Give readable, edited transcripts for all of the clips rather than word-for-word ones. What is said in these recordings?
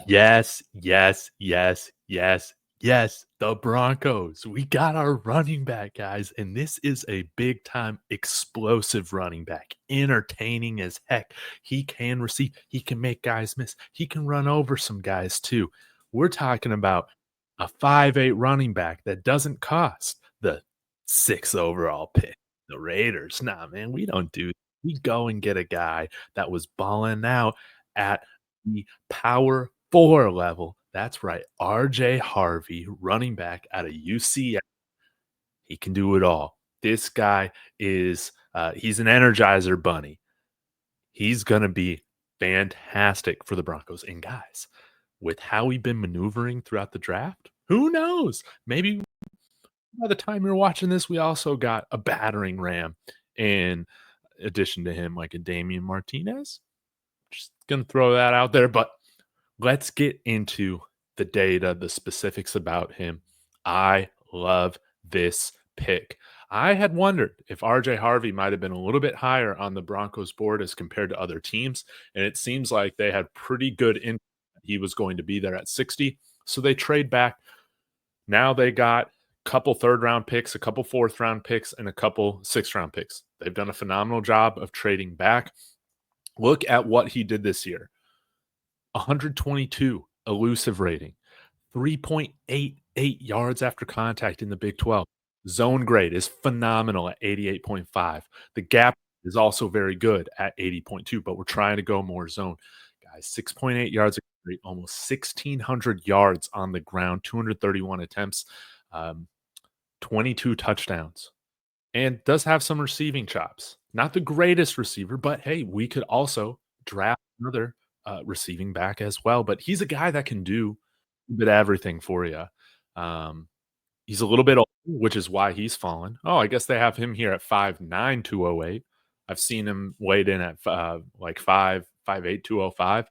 Yes, yes, yes, yes, yes. The Broncos. We got our running back, guys. And this is a big time explosive running back. Entertaining as heck. He can receive, he can make guys miss, he can run over some guys too. We're talking about a 5'8 running back that doesn't cost the 6 overall pick. The Raiders. Nah, man, we don't do. We go and get a guy that was balling out at the power 4 level. That's right. RJ Harvey, running back out of UCF. He can do it all. This guy is he's an energizer bunny. He's going to be fantastic for the Broncos. And guys, with how we've been maneuvering throughout the draft, who knows? Maybe by the time you're watching this, we also got a battering ram in addition to him, like a Damian Martinez. Just gonna throw that out there, but let's get into the data, the specifics about him. I love this pick. I had wondered if RJ Harvey might have been a little bit higher on the Broncos board as compared to other teams, and it seems like they had pretty good in he was going to be there at 60. So they trade back. Now they got a couple third round picks, a couple fourth round picks, and a couple sixth round picks. They've done a phenomenal job of trading back. Look at what he did this year. 122 elusive rating, 3.88 yards after contact in the Big 12. Zone grade is phenomenal at 88.5. The gap is also very good at 80.2, but we're trying to go more zone. Guys, 6.8 yards, almost 1,600 yards on the ground, 231 attempts, 22 touchdowns, and does have some receiving chops. Not the greatest receiver, but hey, we could also draft another receiving back as well. But he's a guy that can do a bit of everything for you. He's a little bit old, which is why he's fallen. Oh, I guess they have him here at 5'9", 208. I've seen him weighed in at like 5'8", 205.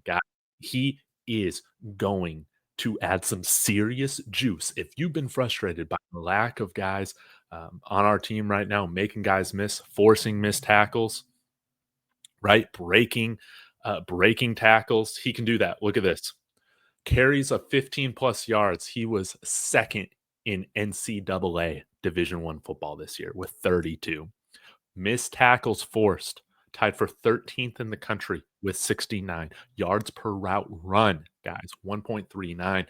Guy, he is going to add some serious juice. If you've been frustrated by the lack of guys on our team right now, making guys miss, forcing missed tackles, right? Breaking tackles. He can do that. Look at this. Carries of 15 plus yards. He was second in NCAA Division I football this year with 32. Missed tackles forced, tied for 13th in the country with 69. Yards per route run, guys, 1.39.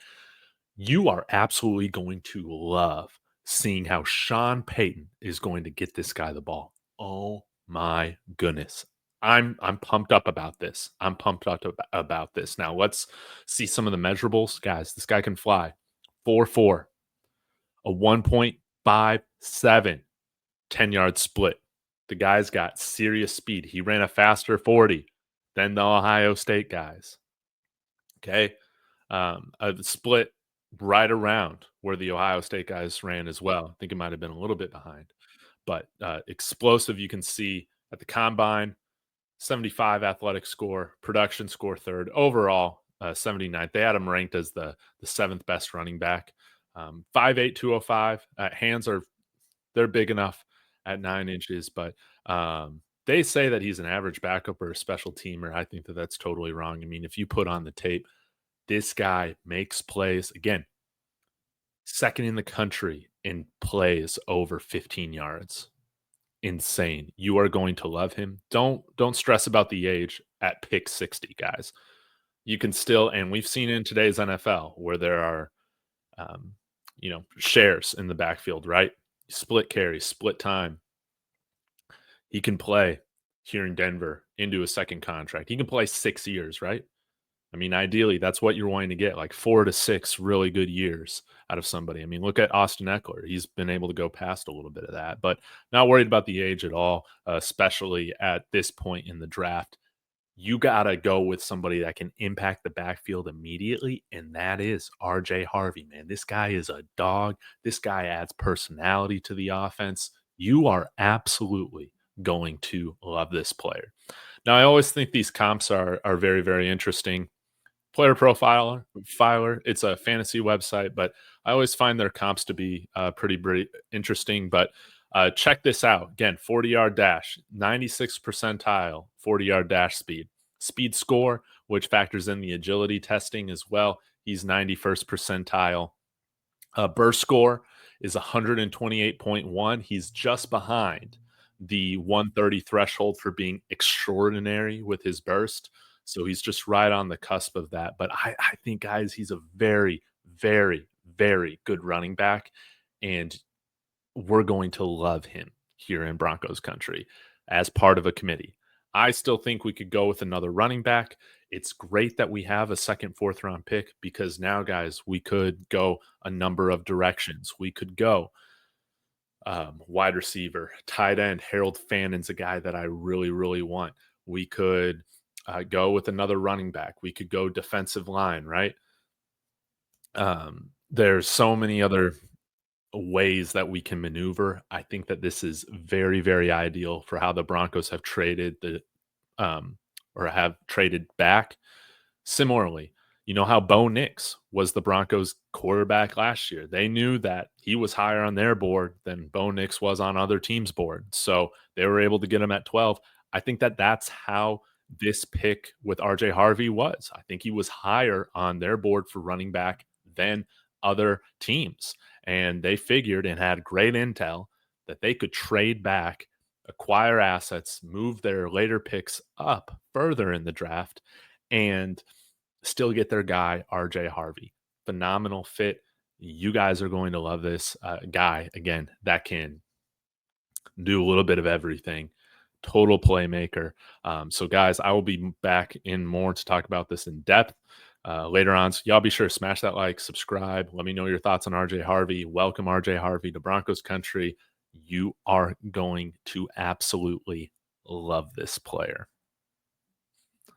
You are absolutely going to love seeing how Sean Payton is going to get this guy the ball. Oh my goodness. I'm pumped up about this. I'm pumped up about this. Now let's see some of the measurables. Guys, this guy can fly. 4.4, a 1.57, 10-yard split. The guy's got serious speed. He ran a faster 40 than the Ohio State guys. Okay. A split right around where the Ohio State guys ran as well. I think it might have been a little bit behind. But explosive, you can see at the combine, 75 athletic score, production score third, overall 79th. They had him ranked as the seventh best running back. 5'8", 205. Hands they're big enough at 9 inches, but they say that he's an average backup or a special teamer. I think that that's totally wrong. I mean, if you put on the tape, this guy makes plays. Again, second in the country in plays over 15 yards. Insane. You are going to love him. Don't stress about the age at pick 60, guys. You can still, and we've seen in today's NFL where there are, shares in the backfield, right? Split carry, split time. He can play here in Denver into a second contract. He can play 6 years, right? I mean, ideally, that's what you're wanting to get, like 4 to 6 really good years out of somebody. I mean, look at Austin Eckler. He's been able to go past a little bit of that, but not worried about the age at all, especially at this point in the draft. You got to go with somebody that can impact the backfield immediately, and that is RJ Harvey, man. This guy is a dog. This guy adds personality to the offense. You are absolutely going to love this player. Now, I always think these comps are very, very interesting. Player Profiler, it's a fantasy website, but I always find their comps to be pretty interesting. But check this out. Again, 40-yard dash, 96th percentile 40-yard dash speed. Speed score, which factors in the agility testing as well. He's 91st percentile. Burst score is 128.1. He's just behind the 130 threshold for being extraordinary with his burst. So he's just right on the cusp of that. But I think, guys, he's a very, very, very good running back. And we're going to love him here in Broncos country as part of a committee. I still think we could go with another running back. It's great that we have a second, fourth round pick because now, guys, we could go a number of directions. We could go wide receiver, tight end. Harold Fannon's a guy that I really, really want. We could go with another running back. We could go defensive line, right? There's so many other ways that we can maneuver. I think that this is very, very ideal for how the Broncos have traded the or have traded back. Similarly, you know how Bo Nix was the Broncos quarterback last year. They knew that he was higher on their board than Bo Nix was on other teams' board. So they were able to get him at 12. I think that that's how this pick with RJ Harvey was. I think he was higher on their board for running back than other teams. And they figured and had great intel that they could trade back, acquire assets, move their later picks up further in the draft, and still get their guy, RJ Harvey. Phenomenal fit. You guys are going to love this guy, again, that can do a little bit of everything. Total playmaker. So, guys, I will be back in more to talk about this in depth later on. So, y'all be sure to smash that like, subscribe. Let me know your thoughts on RJ Harvey. Welcome RJ Harvey to Broncos country. You are going to absolutely love this player.